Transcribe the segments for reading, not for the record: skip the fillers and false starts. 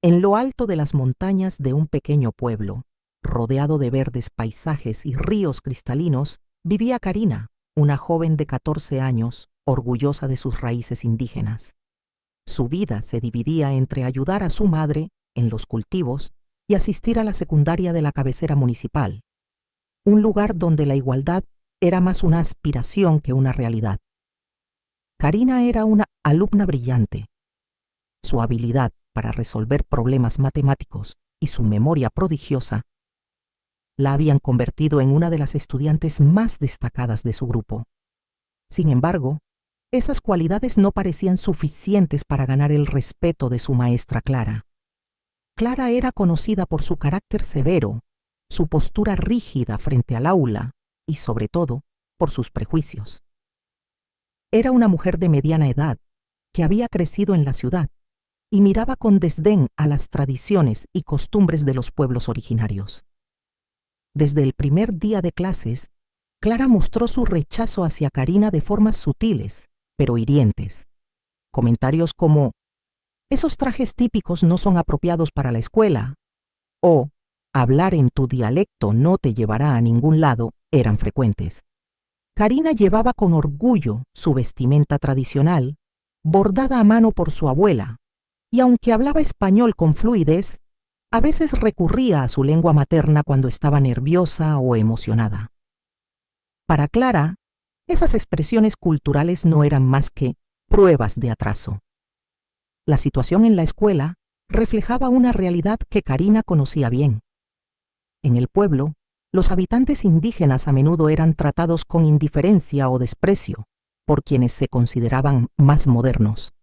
En lo alto de las montañas de un pequeño pueblo, rodeado de verdes paisajes y ríos cristalinos, vivía Karina, una joven de 14 años, orgullosa de sus raíces indígenas. Su vida se dividía entre ayudar a su madre en los cultivos y asistir a la secundaria de la cabecera municipal, un lugar donde la igualdad era más una aspiración que una realidad. Karina era una alumna brillante. Su habilidad para resolver problemas matemáticos y su memoria prodigiosa la habían convertido en una de las estudiantes más destacadas de su grupo. Sin embargo, esas cualidades no parecían suficientes para ganar el respeto de su maestra Clara. Clara era conocida por su carácter severo, su postura rígida frente al aula y, sobre todo, por sus prejuicios. Era una mujer de mediana edad que había crecido en la ciudad y miraba con desdén a las tradiciones y costumbres de los pueblos originarios. Desde el primer día de clases, Clara mostró su rechazo hacia Karina de formas sutiles, pero hirientes. Comentarios como: «Esos trajes típicos no son apropiados para la escuela», o «Hablar en tu dialecto no te llevará a ningún lado», eran frecuentes. Karina llevaba con orgullo su vestimenta tradicional, bordada a mano por su abuela, y aunque hablaba español con fluidez, a veces recurría a su lengua materna cuando estaba nerviosa o emocionada. Para Clara, esas expresiones culturales no eran más que pruebas de atraso. La situación en la escuela reflejaba una realidad que Karina conocía bien. En el pueblo, los habitantes indígenas a menudo eran tratados con indiferencia o desprecio por quienes se consideraban más modernos.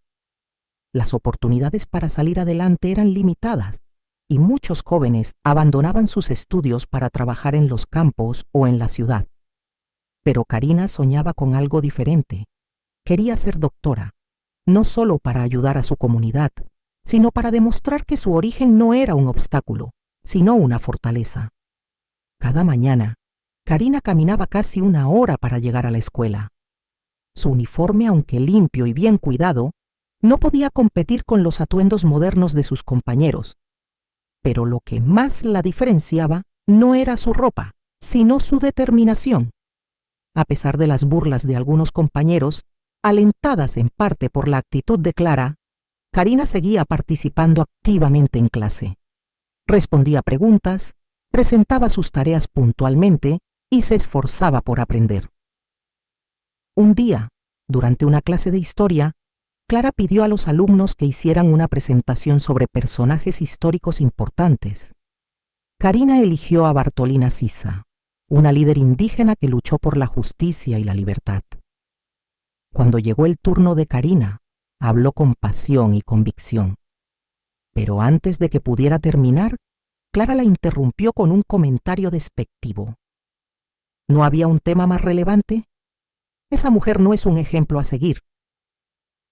Las oportunidades para salir adelante eran limitadas y muchos jóvenes abandonaban sus estudios para trabajar en los campos o en la ciudad. Pero Karina soñaba con algo diferente. Quería ser doctora, no solo para ayudar a su comunidad, sino para demostrar que su origen no era un obstáculo, sino una fortaleza. Cada mañana, Karina caminaba casi 1 hora para llegar a la escuela. Su uniforme, aunque limpio y bien cuidado, no podía competir con los atuendos modernos de sus compañeros. Pero lo que más la diferenciaba no era su ropa, sino su determinación. A pesar de las burlas de algunos compañeros, alentadas en parte por la actitud de Clara, Karina seguía participando activamente en clase. Respondía preguntas, presentaba sus tareas puntualmente y se esforzaba por aprender. Un día, durante una clase de historia, Clara pidió a los alumnos que hicieran una presentación sobre personajes históricos importantes. Karina eligió a Bartolina Sisa, una líder indígena que luchó por la justicia y la libertad. Cuando llegó el turno de Karina, habló con pasión y convicción. Pero antes de que pudiera terminar, Clara la interrumpió con un comentario despectivo. ¿No había un tema más relevante? Esa mujer no es un ejemplo a seguir.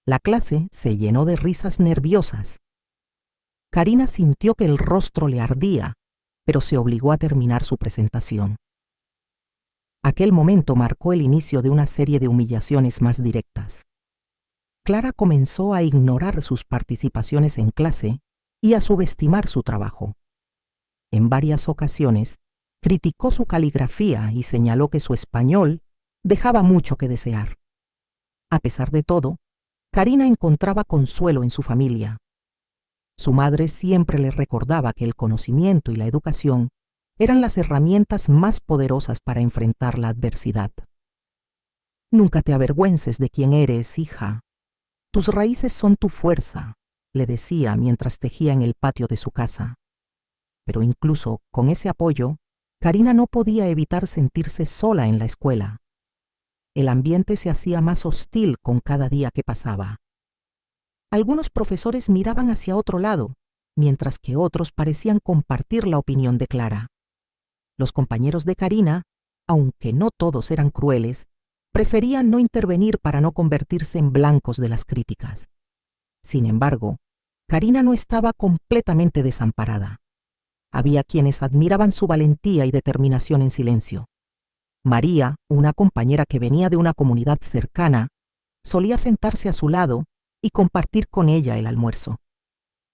La clase se llenó de risas nerviosas. Karina sintió que el rostro le ardía, pero se obligó a terminar su presentación. Aquel momento marcó el inicio de una serie de humillaciones más directas. Clara comenzó a ignorar sus participaciones en clase y a subestimar su trabajo. En varias ocasiones, criticó su caligrafía y señaló que su español dejaba mucho que desear. A pesar de todo, Karina encontraba consuelo en su familia. Su madre siempre le recordaba que el conocimiento y la educación eran las herramientas más poderosas para enfrentar la adversidad. «Nunca te avergüences de quién eres, hija. Tus raíces son tu fuerza», le decía mientras tejía en el patio de su casa. Pero incluso con ese apoyo, Karina no podía evitar sentirse sola en la escuela. El ambiente se hacía más hostil con cada día que pasaba. Algunos profesores miraban hacia otro lado, mientras que otros parecían compartir la opinión de Clara. Los compañeros de Karina, aunque no todos eran crueles, preferían no intervenir para no convertirse en blancos de las críticas. Sin embargo, Karina no estaba completamente desamparada. Había quienes admiraban su valentía y determinación en silencio. María, una compañera que venía de una comunidad cercana, solía sentarse a su lado y compartir con ella el almuerzo.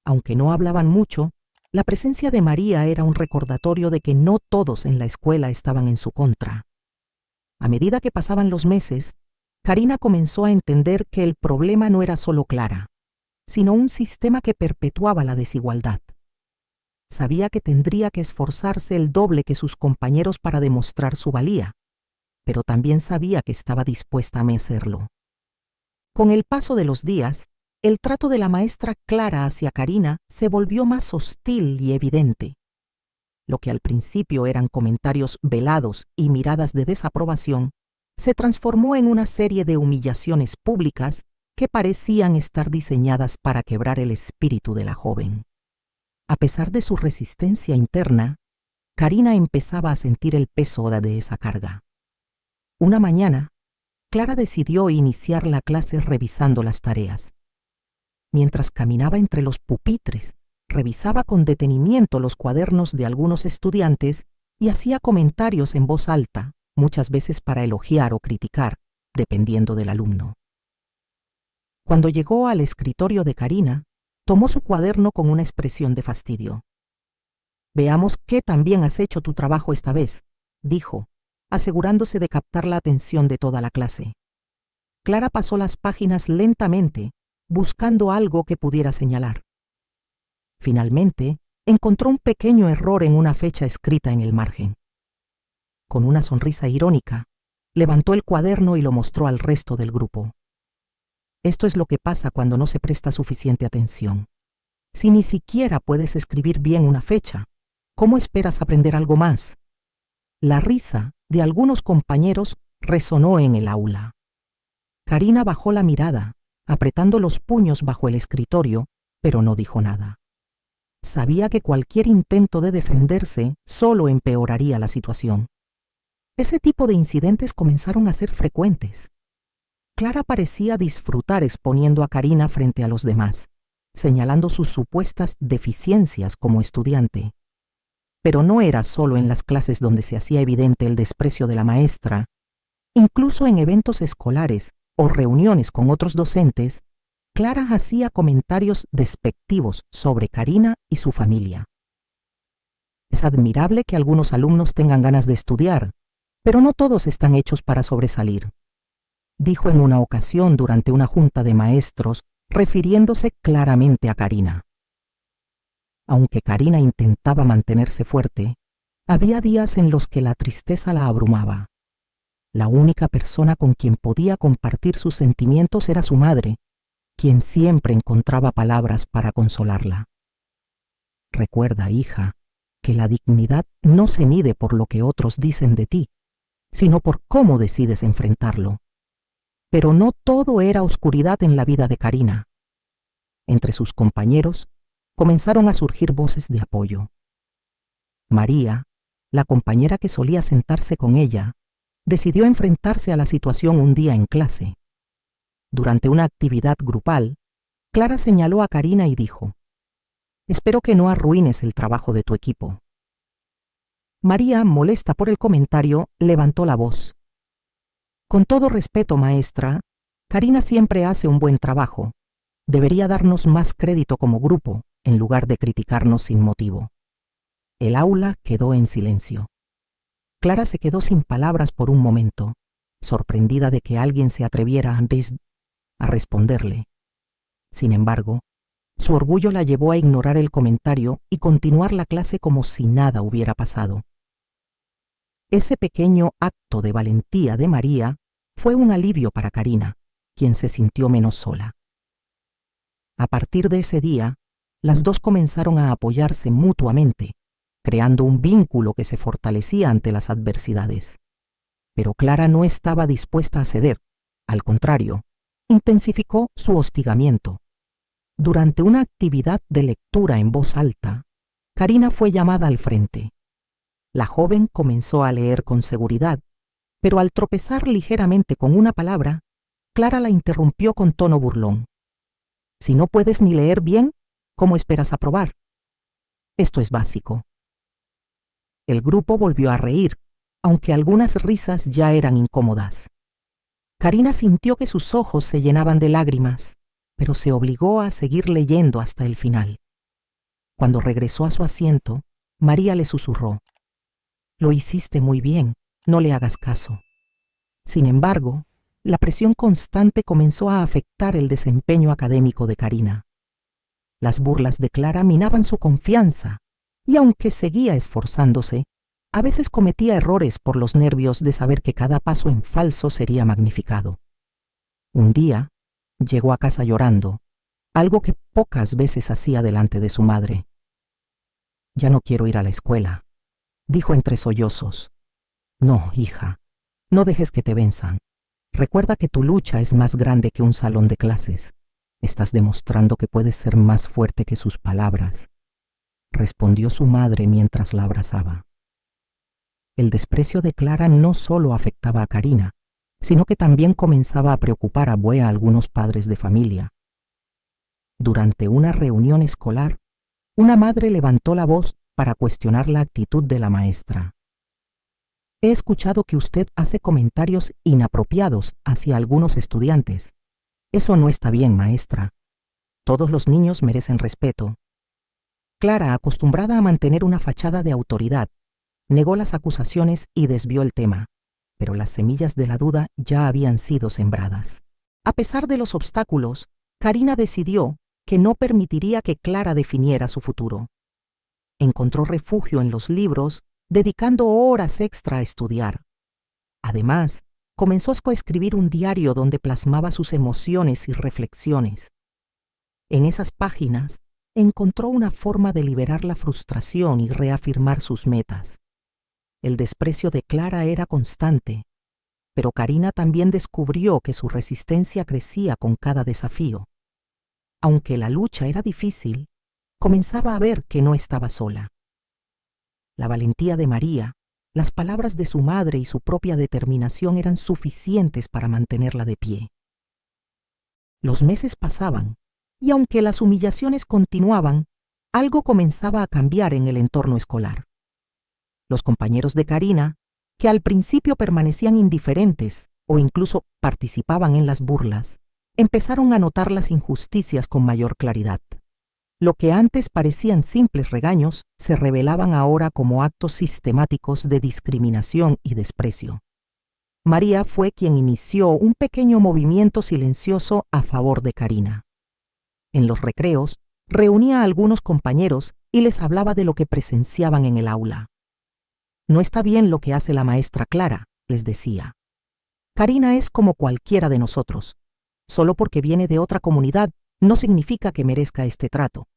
Aunque no hablaban mucho, la presencia de María era un recordatorio de que no todos en la escuela estaban en su contra. A medida que pasaban los meses, Karina comenzó a entender que el problema no era solo Clara, sino un sistema que perpetuaba la desigualdad. Sabía que tendría que esforzarse el doble que sus compañeros para demostrar su valía, pero también sabía que estaba dispuesta a hacerlo. Con el paso de los días, el trato de la maestra Clara hacia Karina se volvió más hostil y evidente. Lo que al principio eran comentarios velados y miradas de desaprobación, se transformó en una serie de humillaciones públicas que parecían estar diseñadas para quebrar el espíritu de la joven. A pesar de su resistencia interna, Karina empezaba a sentir el peso de esa carga. Una mañana, Clara decidió iniciar la clase revisando las tareas. Mientras caminaba entre los pupitres, revisaba con detenimiento los cuadernos de algunos estudiantes y hacía comentarios en voz alta, muchas veces para elogiar o criticar, dependiendo del alumno. Cuando llegó al escritorio de Karina, tomó su cuaderno con una expresión de fastidio. «Veamos qué tan bien has hecho tu trabajo esta vez», dijo, asegurándose de captar la atención de toda la clase. Clara pasó las páginas lentamente, buscando algo que pudiera señalar. Finalmente, encontró un pequeño error en una fecha escrita en el margen. Con una sonrisa irónica, levantó el cuaderno y lo mostró al resto del grupo. Esto es lo que pasa cuando no se presta suficiente atención. Si ni siquiera puedes escribir bien una fecha, ¿cómo esperas aprender algo más? La risa de algunos compañeros resonó en el aula. Karina bajó la mirada, apretando los puños bajo el escritorio, pero no dijo nada. Sabía que cualquier intento de defenderse solo empeoraría la situación. Ese tipo de incidentes comenzaron a ser frecuentes. Clara parecía disfrutar exponiendo a Karina frente a los demás, señalando sus supuestas deficiencias como estudiante. Pero no era solo en las clases donde se hacía evidente el desprecio de la maestra. Incluso en eventos escolares o reuniones con otros docentes, Clara hacía comentarios despectivos sobre Karina y su familia. Es admirable que algunos alumnos tengan ganas de estudiar, pero no todos están hechos para sobresalir, dijo en una ocasión durante una junta de maestros, refiriéndose claramente a Karina. Aunque Karina intentaba mantenerse fuerte, había días en los que la tristeza la abrumaba. La única persona con quien podía compartir sus sentimientos era su madre, quien siempre encontraba palabras para consolarla. Recuerda, hija, que la dignidad no se mide por lo que otros dicen de ti, sino por cómo decides enfrentarlo. Pero no todo era oscuridad en la vida de Karina. Entre sus compañeros comenzaron a surgir voces de apoyo. María, la compañera que solía sentarse con ella, decidió enfrentarse a la situación un día en clase. Durante una actividad grupal, Clara señaló a Karina y dijo: «Espero que no arruines el trabajo de tu equipo». María, molesta por el comentario, levantó la voz. «Con todo respeto, maestra, Karina siempre hace un buen trabajo. Debería darnos más crédito como grupo, en lugar de criticarnos sin motivo». El aula quedó en silencio. Clara se quedó sin palabras por un momento, sorprendida de que alguien se atreviera a responderle. Sin embargo, su orgullo la llevó a ignorar el comentario y continuar la clase como si nada hubiera pasado. Ese pequeño acto de valentía de María fue un alivio para Karina, quien se sintió menos sola. A partir de ese día, las dos comenzaron a apoyarse mutuamente, creando un vínculo que se fortalecía ante las adversidades. Pero Clara no estaba dispuesta a ceder. Al contrario, intensificó su hostigamiento. Durante una actividad de lectura en voz alta, Karina fue llamada al frente. La joven comenzó a leer con seguridad, pero al tropezar ligeramente con una palabra, Clara la interrumpió con tono burlón. «Si no puedes ni leer bien, ¿cómo esperas aprobar? Esto es básico». El grupo volvió a reír, aunque algunas risas ya eran incómodas. Karina sintió que sus ojos se llenaban de lágrimas, pero se obligó a seguir leyendo hasta el final. Cuando regresó a su asiento, María le susurró: «Lo hiciste muy bien, no le hagas caso». Sin embargo, la presión constante comenzó a afectar el desempeño académico de Karina. Las burlas de Clara minaban su confianza, y aunque seguía esforzándose, a veces cometía errores por los nervios de saber que cada paso en falso sería magnificado. Un día, llegó a casa llorando, algo que pocas veces hacía delante de su madre. «Ya no quiero ir a la escuela», dijo entre sollozos. «No, hija, no dejes que te venzan. Recuerda que tu lucha es más grande que un salón de clases. Estás demostrando que puedes ser más fuerte que sus palabras», respondió su madre mientras la abrazaba. El desprecio de Clara no solo afectaba a Karina, sino que también comenzaba a preocupar a algunos padres de familia. Durante una reunión escolar, una madre levantó la voz para cuestionar la actitud de la maestra. «He escuchado que usted hace comentarios inapropiados hacia algunos estudiantes. Eso no está bien, maestra. Todos los niños merecen respeto». Clara, acostumbrada a mantener una fachada de autoridad, negó las acusaciones y desvió el tema, pero las semillas de la duda ya habían sido sembradas. A pesar de los obstáculos, Karina decidió que no permitiría que Clara definiera su futuro. Encontró refugio en los libros, dedicando horas extra a estudiar. Además, comenzó a escribir un diario donde plasmaba sus emociones y reflexiones. En esas páginas, encontró una forma de liberar la frustración y reafirmar sus metas. El desprecio de Clara era constante, pero Karina también descubrió que su resistencia crecía con cada desafío. Aunque la lucha era difícil, comenzaba a ver que no estaba sola. La valentía de María, las palabras de su madre y su propia determinación eran suficientes para mantenerla de pie. Los meses pasaban, y aunque las humillaciones continuaban, algo comenzaba a cambiar en el entorno escolar. Los compañeros de Karina, que al principio permanecían indiferentes o incluso participaban en las burlas, empezaron a notar las injusticias con mayor claridad. Lo que antes parecían simples regaños se revelaban ahora como actos sistemáticos de discriminación y desprecio. María fue quien inició un pequeño movimiento silencioso a favor de Karina. En los recreos, reunía a algunos compañeros y les hablaba de lo que presenciaban en el aula. «No está bien lo que hace la maestra Clara», les decía. «Karina es como cualquiera de nosotros. Solo porque viene de otra comunidad no significa que merezca este trato».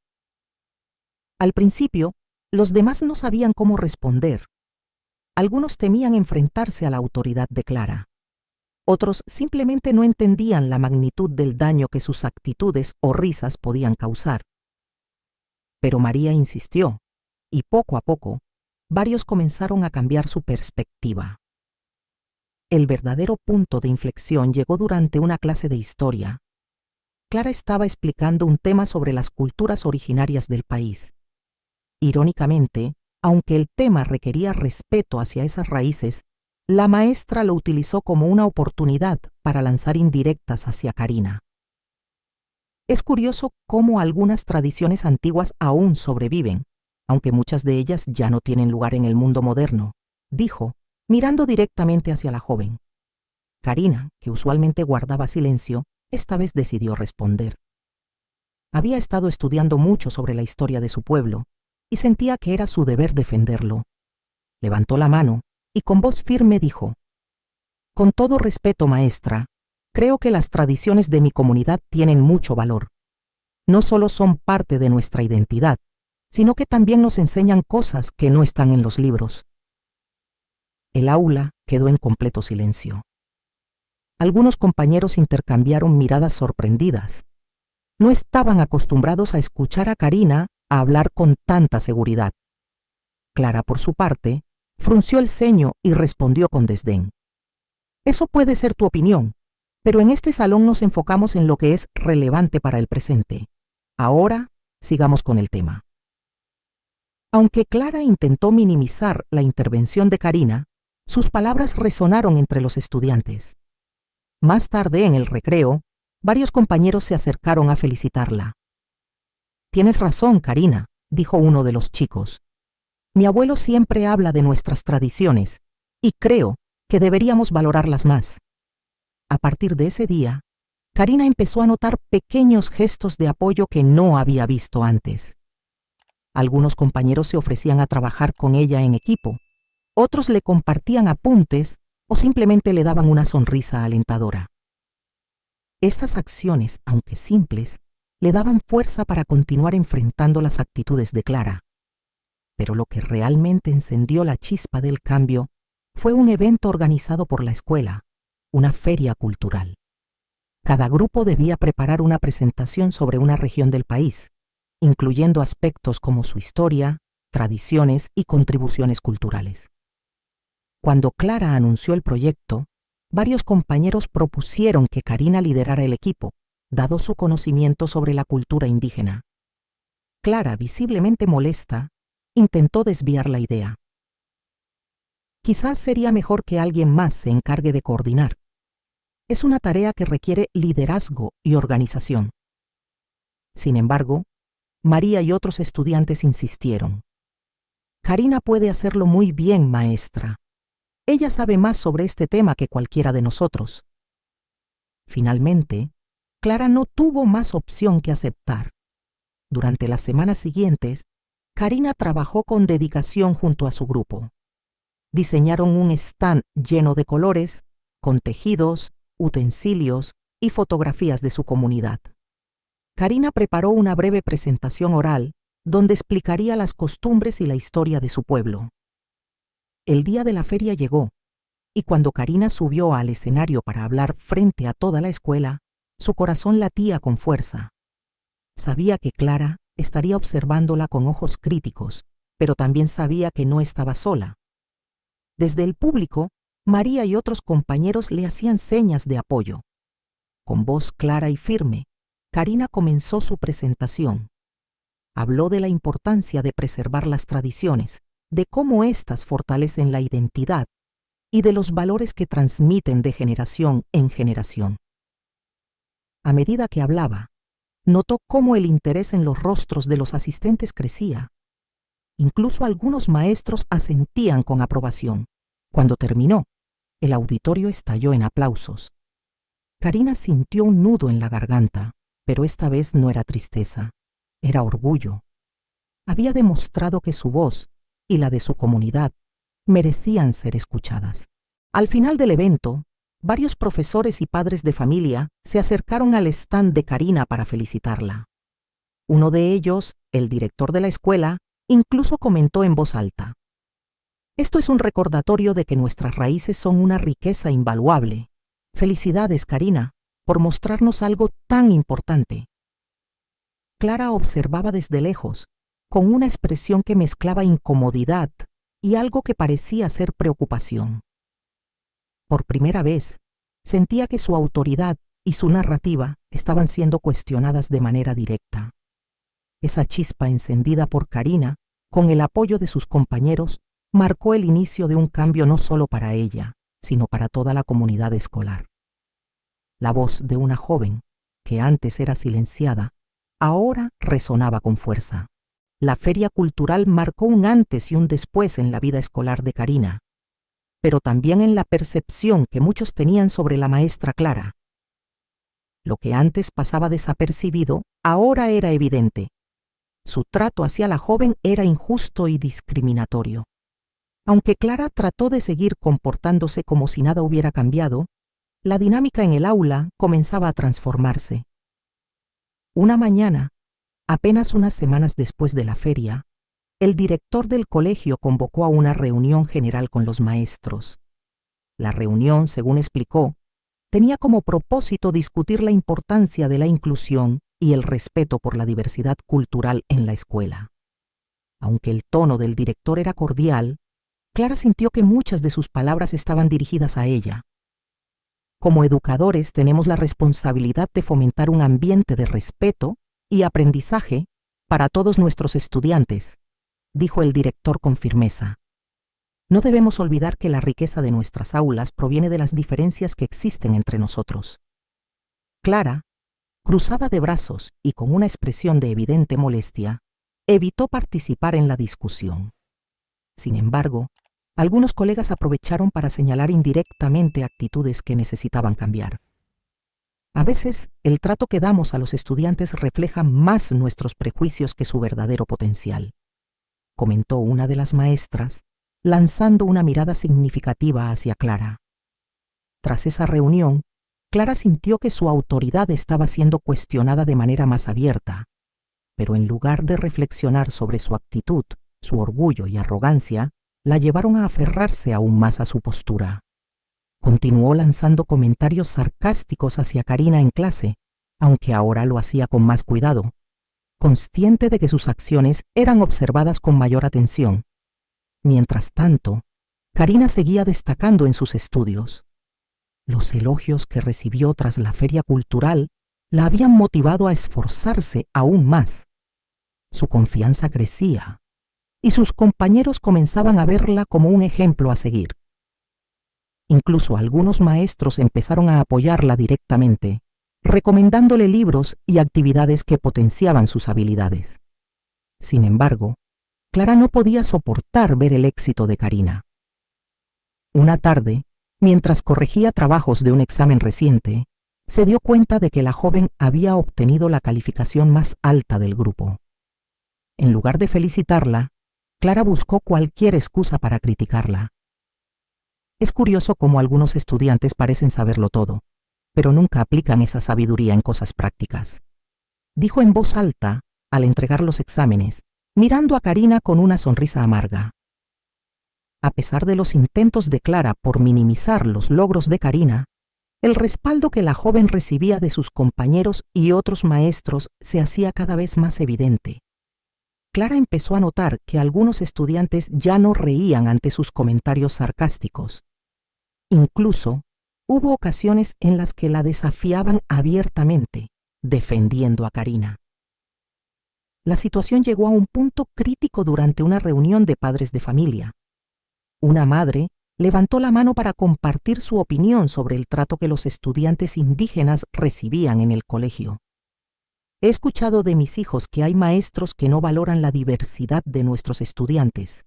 Al principio, los demás no sabían cómo responder. Algunos temían enfrentarse a la autoridad de Clara. Otros simplemente no entendían la magnitud del daño que sus actitudes o risas podían causar. Pero María insistió, y poco a poco, varios comenzaron a cambiar su perspectiva. El verdadero punto de inflexión llegó durante una clase de historia. Clara estaba explicando un tema sobre las culturas originarias del país. Irónicamente, aunque el tema requería respeto hacia esas raíces, la maestra lo utilizó como una oportunidad para lanzar indirectas hacia Karina. Es curioso cómo algunas tradiciones antiguas aún sobreviven, aunque muchas de ellas ya no tienen lugar en el mundo moderno, dijo, mirando directamente hacia la joven. Karina, que usualmente guardaba silencio, esta vez decidió responder. Había estado estudiando mucho sobre la historia de su pueblo y sentía que era su deber defenderlo. Levantó la mano y con voz firme dijo: «Con todo respeto, maestra, creo que las tradiciones de mi comunidad tienen mucho valor. No solo son parte de nuestra identidad, sino que también nos enseñan cosas que no están en los libros». El aula quedó en completo silencio. Algunos compañeros intercambiaron miradas sorprendidas. No estaban acostumbrados a escuchar a Karina a hablar con tanta seguridad. Clara, por su parte, frunció el ceño y respondió con desdén: «Eso puede ser tu opinión, pero en este salón nos enfocamos en lo que es relevante para el presente. Ahora, sigamos con el tema». Aunque Clara intentó minimizar la intervención de Karina, sus palabras resonaron entre los estudiantes. Más tarde, en el recreo, varios compañeros se acercaron a felicitarla. «Tienes razón, Karina», dijo uno de los chicos. Mi abuelo siempre habla de nuestras tradiciones y creo que deberíamos valorarlas más. A partir de ese día, Karina empezó a notar pequeños gestos de apoyo que no había visto antes. Algunos compañeros se ofrecían a trabajar con ella en equipo, otros le compartían apuntes o simplemente le daban una sonrisa alentadora. Estas acciones, aunque simples, le daban fuerza para continuar enfrentando las actitudes de Clara. Pero lo que realmente encendió la chispa del cambio fue un evento organizado por la escuela, una feria cultural. Cada grupo debía preparar una presentación sobre una región del país, incluyendo aspectos como su historia, tradiciones y contribuciones culturales. Cuando Clara anunció el proyecto, varios compañeros propusieron que Karina liderara el equipo, dado su conocimiento sobre la cultura indígena. Clara, visiblemente molesta, intentó desviar la idea. Quizás sería mejor que alguien más se encargue de coordinar. Es una tarea que requiere liderazgo y organización. Sin embargo, María y otros estudiantes insistieron. Karina puede hacerlo muy bien, maestra. Ella sabe más sobre este tema que cualquiera de nosotros. Finalmente, Clara no tuvo más opción que aceptar. Durante las semanas siguientes, Karina trabajó con dedicación junto a su grupo. Diseñaron un stand lleno de colores, con tejidos, utensilios y fotografías de su comunidad. Karina preparó una breve presentación oral donde explicaría las costumbres y la historia de su pueblo. El día de la feria llegó, y cuando Karina subió al escenario para hablar frente a toda la escuela, su corazón latía con fuerza. Sabía que Clara estaría observándola con ojos críticos, pero también sabía que no estaba sola. Desde el público, María y otros compañeros le hacían señas de apoyo. Con voz clara y firme, Karina comenzó su presentación. Habló de la importancia de preservar las tradiciones, de cómo éstas fortalecen la identidad y de los valores que transmiten de generación en generación. A medida que hablaba, notó cómo el interés en los rostros de los asistentes crecía. Incluso algunos maestros asentían con aprobación. Cuando terminó, el auditorio estalló en aplausos. Karina sintió un nudo en la garganta, pero esta vez no era tristeza, era orgullo. Había demostrado que su voz y la de su comunidad merecían ser escuchadas. Al final del evento, varios profesores y padres de familia se acercaron al stand de Karina para felicitarla. Uno de ellos, el director de la escuela, incluso comentó en voz alta: «Esto es un recordatorio de que nuestras raíces son una riqueza invaluable. Felicidades, Karina, por mostrarnos algo tan importante». Clara observaba desde lejos, con una expresión que mezclaba incomodidad y algo que parecía ser preocupación. Por primera vez, sentía que su autoridad y su narrativa estaban siendo cuestionadas de manera directa. Esa chispa encendida por Karina, con el apoyo de sus compañeros, marcó el inicio de un cambio no solo para ella, sino para toda la comunidad escolar. La voz de una joven, que antes era silenciada, ahora resonaba con fuerza. La feria cultural marcó un antes y un después en la vida escolar de Karina, pero también en la percepción que muchos tenían sobre la maestra Clara. Lo que antes pasaba desapercibido, ahora era evidente. Su trato hacia la joven era injusto y discriminatorio. Aunque Clara trató de seguir comportándose como si nada hubiera cambiado, la dinámica en el aula comenzaba a transformarse. Una mañana, apenas unas semanas después de la feria, el director del colegio convocó a una reunión general con los maestros. La reunión, según explicó, tenía como propósito discutir la importancia de la inclusión y el respeto por la diversidad cultural en la escuela. Aunque el tono del director era cordial, Clara sintió que muchas de sus palabras estaban dirigidas a ella. Como educadores tenemos la responsabilidad de fomentar un ambiente de respeto y aprendizaje para todos nuestros estudiantes, dijo el director con firmeza. No debemos olvidar que la riqueza de nuestras aulas proviene de las diferencias que existen entre nosotros. Clara, cruzada de brazos y con una expresión de evidente molestia, evitó participar en la discusión. Sin embargo, algunos colegas aprovecharon para señalar indirectamente actitudes que necesitaban cambiar. A veces, el trato que damos a los estudiantes refleja más nuestros prejuicios que su verdadero potencial, comentó una de las maestras, lanzando una mirada significativa hacia Clara. Tras esa reunión, Clara sintió que su autoridad estaba siendo cuestionada de manera más abierta, pero en lugar de reflexionar sobre su actitud, su orgullo y arrogancia, la llevaron a aferrarse aún más a su postura. Continuó lanzando comentarios sarcásticos hacia Karina en clase, aunque ahora lo hacía con más cuidado, consciente de que sus acciones eran observadas con mayor atención. Mientras tanto, Karina seguía destacando en sus estudios. Los elogios que recibió tras la feria cultural la habían motivado a esforzarse aún más. Su confianza crecía, y sus compañeros comenzaban a verla como un ejemplo a seguir. Incluso algunos maestros empezaron a apoyarla directamente, recomendándole libros y actividades que potenciaban sus habilidades. Sin embargo, Clara no podía soportar ver el éxito de Karina. Una tarde, mientras corregía trabajos de un examen reciente, se dio cuenta de que la joven había obtenido la calificación más alta del grupo. En lugar de felicitarla, Clara buscó cualquier excusa para criticarla. Es curioso cómo algunos estudiantes parecen saberlo todo, pero nunca aplican esa sabiduría en cosas prácticas. Dijo en voz alta, al entregar los exámenes, mirando a Karina con una sonrisa amarga. A pesar de los intentos de Clara por minimizar los logros de Karina, el respaldo que la joven recibía de sus compañeros y otros maestros se hacía cada vez más evidente. Clara empezó a notar que algunos estudiantes ya no reían ante sus comentarios sarcásticos. Incluso, hubo ocasiones en las que la desafiaban abiertamente, defendiendo a Karina. La situación llegó a un punto crítico durante una reunión de padres de familia. Una madre levantó la mano para compartir su opinión sobre el trato que los estudiantes indígenas recibían en el colegio. He escuchado de mis hijos que hay maestros que no valoran la diversidad de nuestros estudiantes.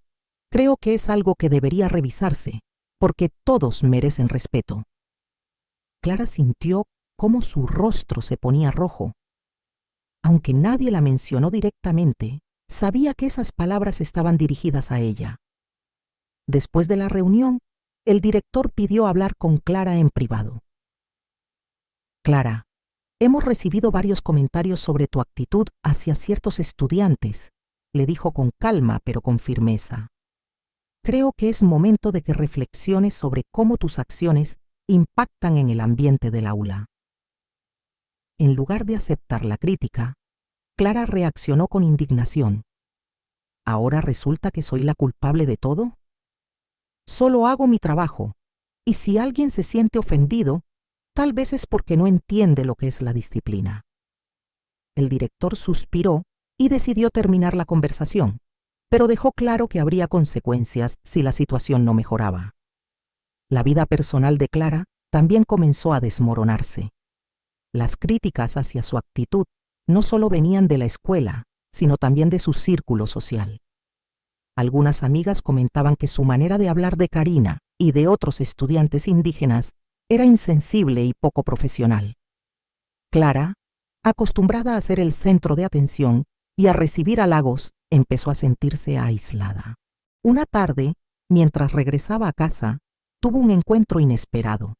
Creo que es algo que debería revisarse, porque todos merecen respeto. Clara sintió cómo su rostro se ponía rojo. Aunque nadie la mencionó directamente, sabía que esas palabras estaban dirigidas a ella. Después de la reunión, el director pidió hablar con Clara en privado. Clara, hemos recibido varios comentarios sobre tu actitud hacia ciertos estudiantes, le dijo con calma pero con firmeza. Creo que es momento de que reflexiones sobre cómo tus acciones impactan en el ambiente del aula. En lugar de aceptar la crítica, Clara reaccionó con indignación. ¿Ahora resulta que soy la culpable de todo? Solo hago mi trabajo, y si alguien se siente ofendido, tal vez es porque no entiende lo que es la disciplina. El director suspiró y decidió terminar la conversación, pero dejó claro que habría consecuencias si la situación no mejoraba. La vida personal de Clara también comenzó a desmoronarse. Las críticas hacia su actitud no solo venían de la escuela, sino también de su círculo social. Algunas amigas comentaban que su manera de hablar de Karina y de otros estudiantes indígenas era insensible y poco profesional. Clara, acostumbrada a ser el centro de atención y a recibir halagos, empezó a sentirse aislada. Una tarde, mientras regresaba a casa, tuvo un encuentro inesperado.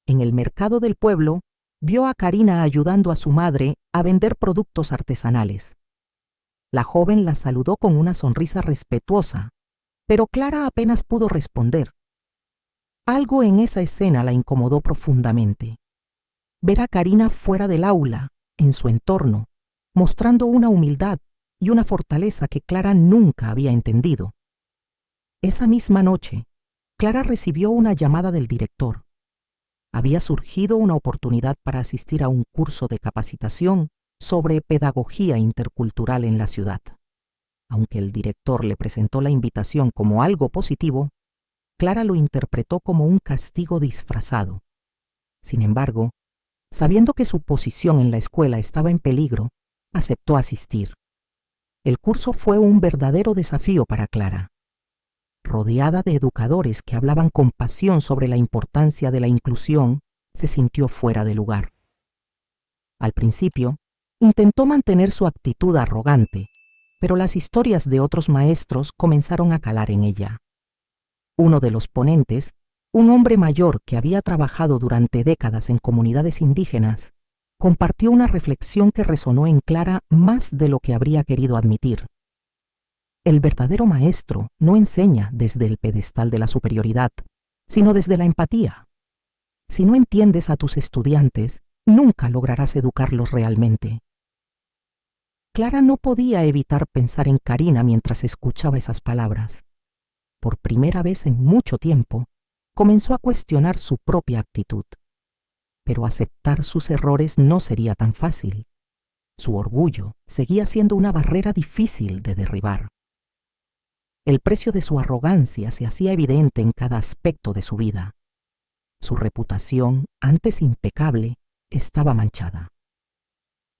En el mercado del pueblo, vio a Karina ayudando a su madre a vender productos artesanales. La joven la saludó con una sonrisa respetuosa, pero Clara apenas pudo responder. Algo en esa escena la incomodó profundamente. Ver a Karina fuera del aula, en su entorno, mostrando una humildad y una fortaleza que Clara nunca había entendido. Esa misma noche, Clara recibió una llamada del director. Había surgido una oportunidad para asistir a un curso de capacitación sobre pedagogía intercultural en la ciudad. Aunque el director le presentó la invitación como algo positivo, Clara lo interpretó como un castigo disfrazado. Sin embargo, sabiendo que su posición en la escuela estaba en peligro, aceptó asistir. El curso fue un verdadero desafío para Clara. Rodeada de educadores que hablaban con pasión sobre la importancia de la inclusión, se sintió fuera de lugar. Al principio, intentó mantener su actitud arrogante, pero las historias de otros maestros comenzaron a calar en ella. Uno de los ponentes, un hombre mayor que había trabajado durante décadas en comunidades indígenas, compartió una reflexión que resonó en Clara más de lo que habría querido admitir. El verdadero maestro no enseña desde el pedestal de la superioridad, sino desde la empatía. Si no entiendes a tus estudiantes, nunca lograrás educarlos realmente. Clara no podía evitar pensar en Karina mientras escuchaba esas palabras. Por primera vez en mucho tiempo, comenzó a cuestionar su propia actitud. Pero aceptar sus errores no sería tan fácil. Su orgullo seguía siendo una barrera difícil de derribar. El precio de su arrogancia se hacía evidente en cada aspecto de su vida. Su reputación, antes impecable, estaba manchada.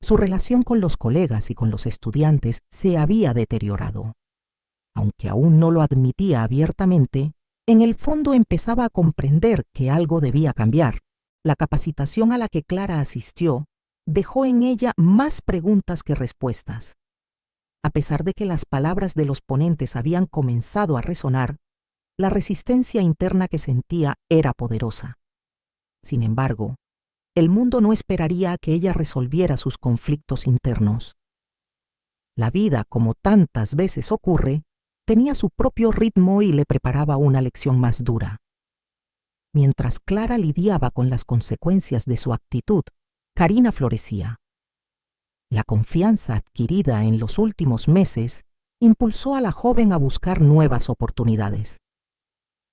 Su relación con los colegas y con los estudiantes se había deteriorado. Aunque aún no lo admitía abiertamente, en el fondo empezaba a comprender que algo debía cambiar. La capacitación a la que Clara asistió dejó en ella más preguntas que respuestas. A pesar de que las palabras de los ponentes habían comenzado a resonar, la resistencia interna que sentía era poderosa. Sin embargo, el mundo no esperaría a que ella resolviera sus conflictos internos. La vida, como tantas veces ocurre, tenía su propio ritmo y le preparaba una lección más dura. Mientras Clara lidiaba con las consecuencias de su actitud, Karina florecía. La confianza adquirida en los últimos meses impulsó a la joven a buscar nuevas oportunidades.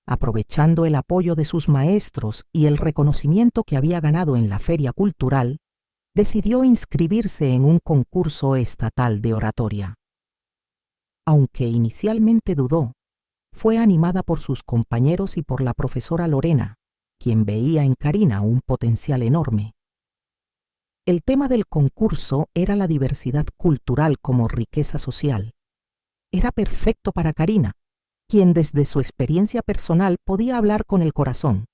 Aprovechando el apoyo de sus maestros y el reconocimiento que había ganado en la feria cultural, decidió inscribirse en un concurso estatal de oratoria. Aunque inicialmente dudó, fue animada por sus compañeros y por la profesora Lorena, quien veía en Karina un potencial enorme. El tema del concurso era la diversidad cultural como riqueza social. Era perfecto para Karina, quien desde su experiencia personal podía hablar con el corazón.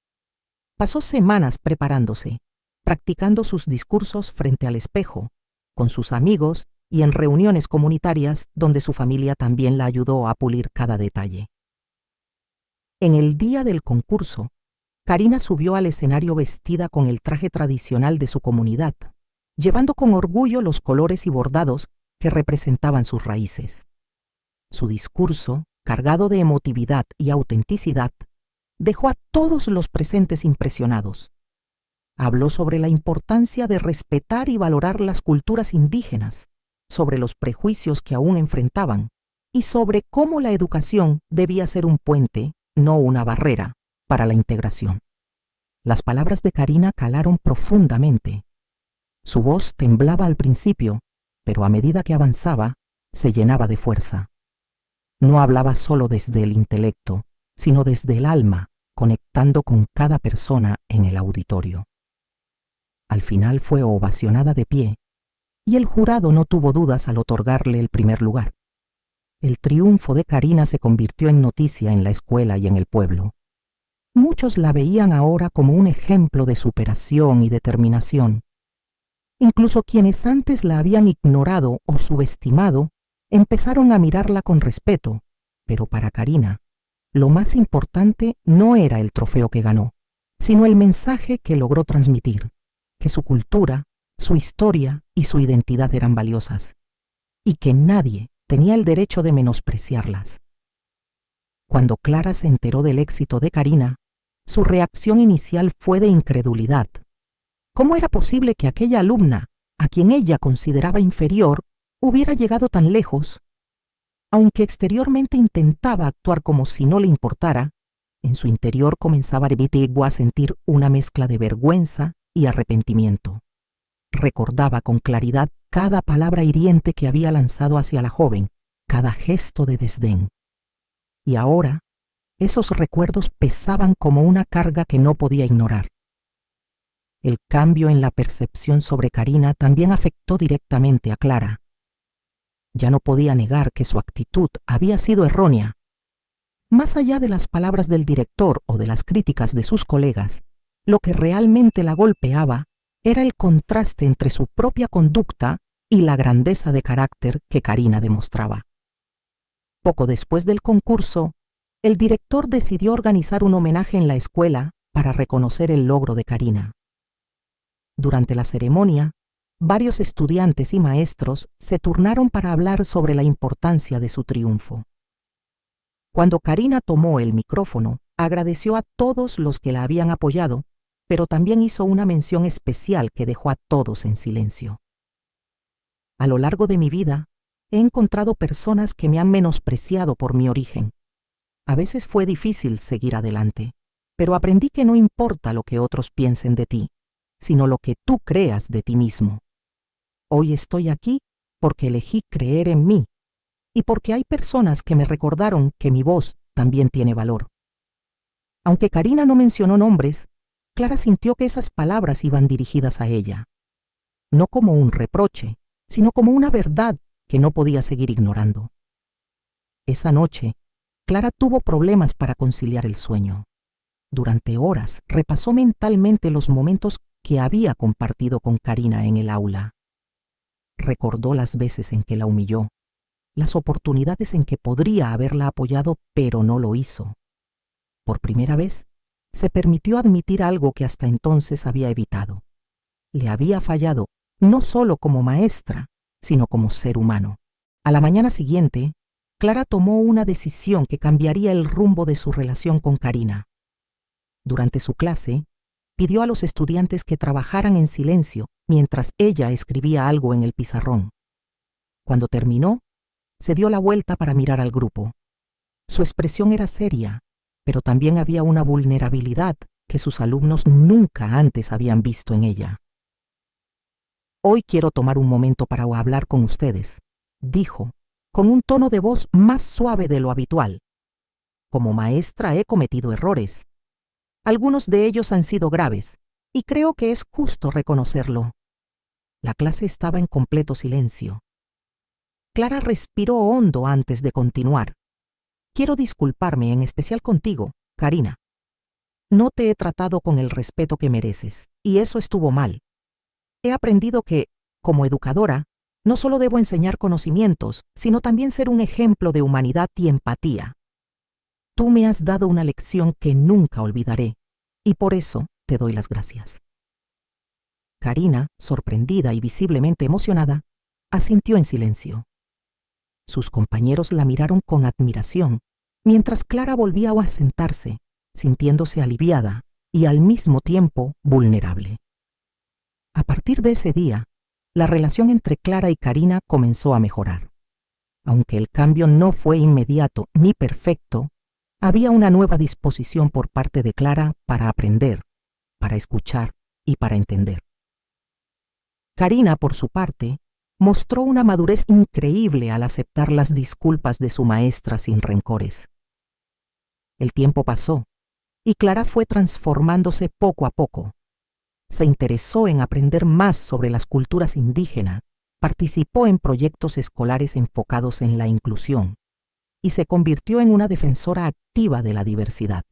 Pasó semanas preparándose, practicando sus discursos frente al espejo, con sus amigos y en reuniones comunitarias donde su familia también la ayudó a pulir cada detalle. En el día del concurso, Karina subió al escenario vestida con el traje tradicional de su comunidad, llevando con orgullo los colores y bordados que representaban sus raíces. Su discurso, cargado de emotividad y autenticidad, dejó a todos los presentes impresionados. Habló sobre la importancia de respetar y valorar las culturas indígenas, sobre los prejuicios que aún enfrentaban y sobre cómo la educación debía ser un puente, no una barrera, para la integración. Las palabras de Karina calaron profundamente. Su voz temblaba al principio, pero a medida que avanzaba, se llenaba de fuerza. No hablaba solo desde el intelecto, sino desde el alma, conectando con cada persona en el auditorio. Al final fue ovacionada de pie, y el jurado no tuvo dudas al otorgarle el primer lugar. El triunfo de Karina se convirtió en noticia en la escuela y en el pueblo. Muchos la veían ahora como un ejemplo de superación y determinación. Incluso quienes antes la habían ignorado o subestimado, empezaron a mirarla con respeto, pero para Karina, lo más importante no era el trofeo que ganó, sino el mensaje que logró transmitir, que su cultura, su historia y su identidad eran valiosas, y que nadie tenía el derecho de menospreciarlas. Cuando Clara se enteró del éxito de Karina, su reacción inicial fue de incredulidad. ¿Cómo era posible que aquella alumna, a quien ella consideraba inferior, hubiera llegado tan lejos? Aunque exteriormente intentaba actuar como si no le importara, en su interior comenzaba a sentir una mezcla de vergüenza y arrepentimiento. Recordaba con claridad cada palabra hiriente que había lanzado hacia la joven, cada gesto de desdén. Y ahora, esos recuerdos pesaban como una carga que no podía ignorar. El cambio en la percepción sobre Karina también afectó directamente a Clara. Ya no podía negar que su actitud había sido errónea. Más allá de las palabras del director o de las críticas de sus colegas, lo que realmente la golpeaba era el contraste entre su propia conducta y la grandeza de carácter que Karina demostraba. Poco después del concurso, el director decidió organizar un homenaje en la escuela para reconocer el logro de Karina. Durante la ceremonia, varios estudiantes y maestros se turnaron para hablar sobre la importancia de su triunfo. Cuando Karina tomó el micrófono, agradeció a todos los que la habían apoyado, pero también hizo una mención especial que dejó a todos en silencio. A lo largo de mi vida, he encontrado personas que me han menospreciado por mi origen. A veces fue difícil seguir adelante, pero aprendí que no importa lo que otros piensen de ti, sino lo que tú creas de ti mismo. Hoy estoy aquí porque elegí creer en mí y porque hay personas que me recordaron que mi voz también tiene valor. Aunque Karina no mencionó nombres, Clara sintió que esas palabras iban dirigidas a ella, no como un reproche, sino como una verdad que no podía seguir ignorando. Esa noche, Clara tuvo problemas para conciliar el sueño. Durante horas repasó mentalmente los momentos que había compartido con Karina en el aula. Recordó las veces en que la humilló, las oportunidades en que podría haberla apoyado pero no lo hizo. Por primera vez, se permitió admitir algo que hasta entonces había evitado. Le había fallado no solo como maestra, sino como ser humano. A la mañana siguiente, Clara tomó una decisión que cambiaría el rumbo de su relación con Karina. Durante su clase, pidió a los estudiantes que trabajaran en silencio mientras ella escribía algo en el pizarrón. Cuando terminó, se dio la vuelta para mirar al grupo. Su expresión era seria, pero también había una vulnerabilidad que sus alumnos nunca antes habían visto en ella. Hoy quiero tomar un momento para hablar con ustedes, dijo, con un tono de voz más suave de lo habitual. Como maestra he cometido errores. Algunos de ellos han sido graves, y creo que es justo reconocerlo. La clase estaba en completo silencio. Clara respiró hondo antes de continuar. Quiero disculparme, en especial contigo, Karina. No te he tratado con el respeto que mereces, y eso estuvo mal. He aprendido que, como educadora, no solo debo enseñar conocimientos, sino también ser un ejemplo de humanidad y empatía. Tú me has dado una lección que nunca olvidaré, y por eso te doy las gracias. Karina, sorprendida y visiblemente emocionada, asintió en silencio. Sus compañeros la miraron con admiración, mientras Clara volvía a sentarse, sintiéndose aliviada y al mismo tiempo vulnerable. A partir de ese día, la relación entre Clara y Karina comenzó a mejorar. Aunque el cambio no fue inmediato ni perfecto, había una nueva disposición por parte de Clara para aprender, para escuchar y para entender. Karina, por su parte, mostró una madurez increíble al aceptar las disculpas de su maestra sin rencores. El tiempo pasó y Clara fue transformándose poco a poco. Se interesó en aprender más sobre las culturas indígenas, participó en proyectos escolares enfocados en la inclusión y se convirtió en una defensora activa de la diversidad.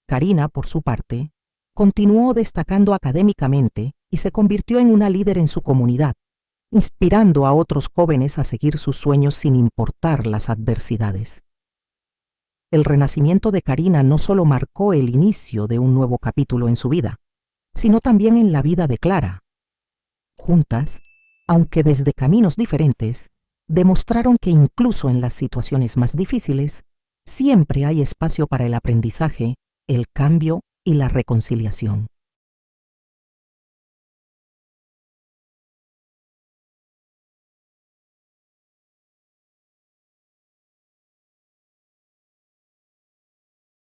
Karina, por su parte, continuó destacando académicamente y se convirtió en una líder en su comunidad, inspirando a otros jóvenes a seguir sus sueños sin importar las adversidades. El renacimiento de Karina no solo marcó el inicio de un nuevo capítulo en su vida, sino también en la vida de Clara. Juntas, aunque desde caminos diferentes, demostraron que incluso en las situaciones más difíciles, siempre hay espacio para el aprendizaje, el cambio y la reconciliación.